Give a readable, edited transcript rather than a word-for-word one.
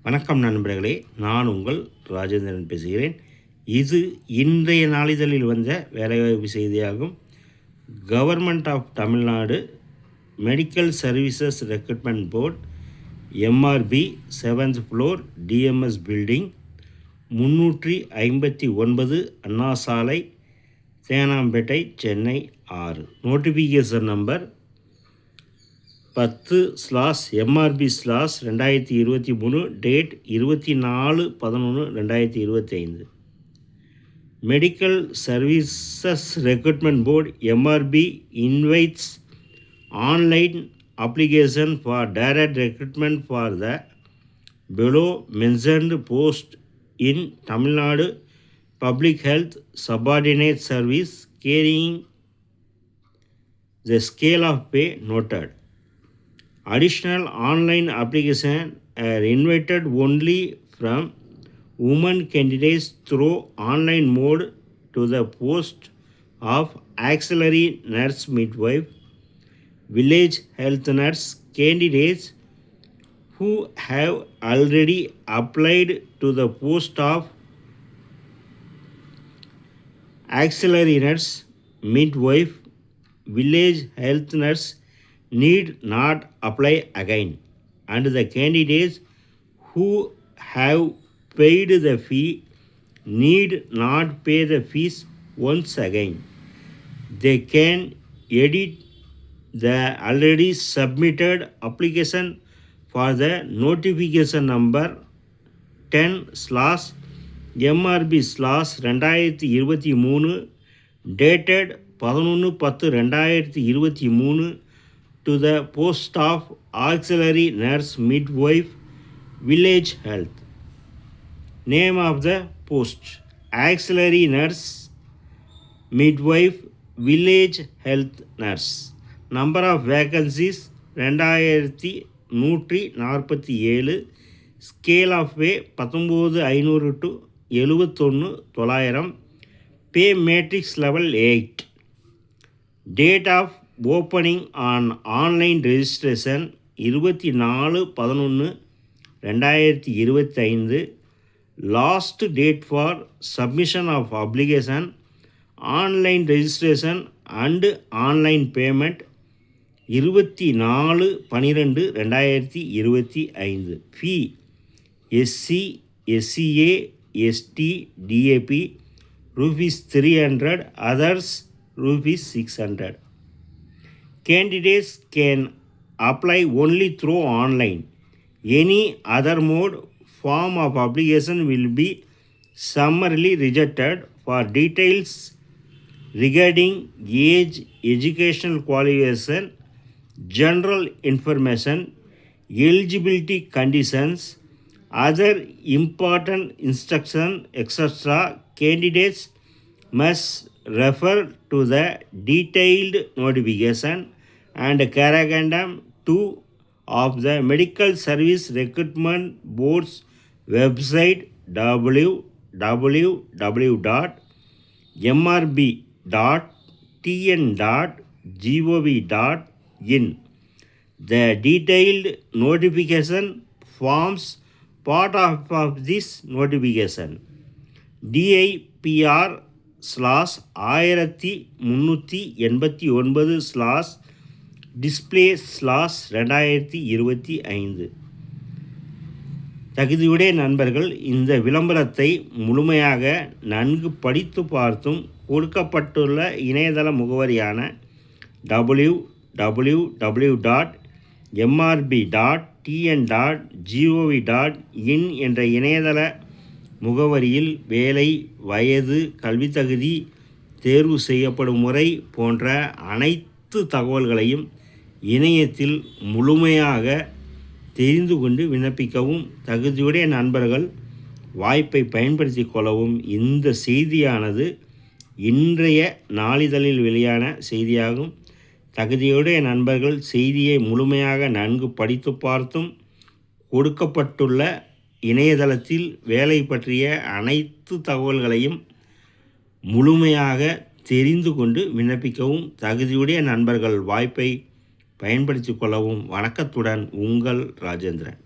வணக்கம் நண்பர்களே, நான் உங்கள் ராஜேந்திரன் பேசுகிறேன். இது இன்றைய நாளிதழில் வந்த வேலைவாய்ப்பு செய்தியாகும். Government of Tamil Nadu medical services recruitment board MRB 7th floor DMS building 359 Anna சாலை, Teynampet, Chennai 6. Notification number 10/MRB/2023, date 24/11/2025. Medical Services Recruitment Board MRB invites online application for direct recruitment for the below mentioned post in Tamil Nadu Public Health Subordinate Service carrying the scale of pay noted. Additional online application are invited only from women candidates through online mode to the post of auxiliary nurse midwife, village health nurse candidates who have already applied to the post of auxiliary nurse midwife, village health nurse need not apply again, and the candidates who have paid the fee need not pay the fees once again. They can edit the already submitted application for the notification number 10/MRB/2023 dated 11/10/2023 to the post of auxiliary nurse midwife, village health. Name of the post: auxiliary nurse midwife, village health nurse. Number of vacancies 2147. Scale of pay 19500 to 71900. Pay matrix level 8. Date of opening on online registration 24/11/2025. Last date for submission of application, online registration and online payment 24/12/2025. Fee SC, SCA, ST, DAP ₹300, others ₹600. Candidates can apply only through online. Any other mode form of application will be summarily rejected. For details regarding age, educational qualification, general information, eligibility conditions, other important instruction, etc., candidates must refer to the detailed notification and corrigendum 2 of the Medical Service Recruitment Board's website www.mrb.tn.gov.in. The detailed notification forms part of this notification. DIPR/1389/display/2025. தகுதியுடைய நண்பர்கள் இந்த விளம்பரத்தை முழுமையாக நன்கு படித்து பார்த்தும் கொடுக்கப்பட்டுள்ள இணையதள முகவரியான www.mrb.tn.gov.in என்ற இணையதள முகவரியில் வேலை, வயது, கல்வித்தகுதி, தேர்வு செய்யப்படும் முறை போன்ற அனைத்து தகவல்களையும் இணையத்தில் முழுமையாக தெரிந்து கொண்டு விண்ணப்பிக்கவும். தகுதியுடைய நண்பர்கள் வாய்ப்பை பயன்படுத்தி கொள்ளவும். இந்த செய்தியானது இன்றைய நாளிதழில் வெளியான செய்தியாகும். தகுதியுடைய நண்பர்கள் செய்தியை முழுமையாக நன்கு படித்து பார்த்தும் கொடுக்கப்பட்டுள்ள இணையதளத்தில் வேலை பற்றிய அனைத்து தகவல்களையும் முழுமையாக தெரிந்து கொண்டு விண்ணப்பிக்கவும். தகுதியுடைய நண்பர்கள் வாய்ப்பை பயன்படுத்தி கொள்ளவும். வணக்கத்துடன் உங்கள் ராஜேந்திரன்.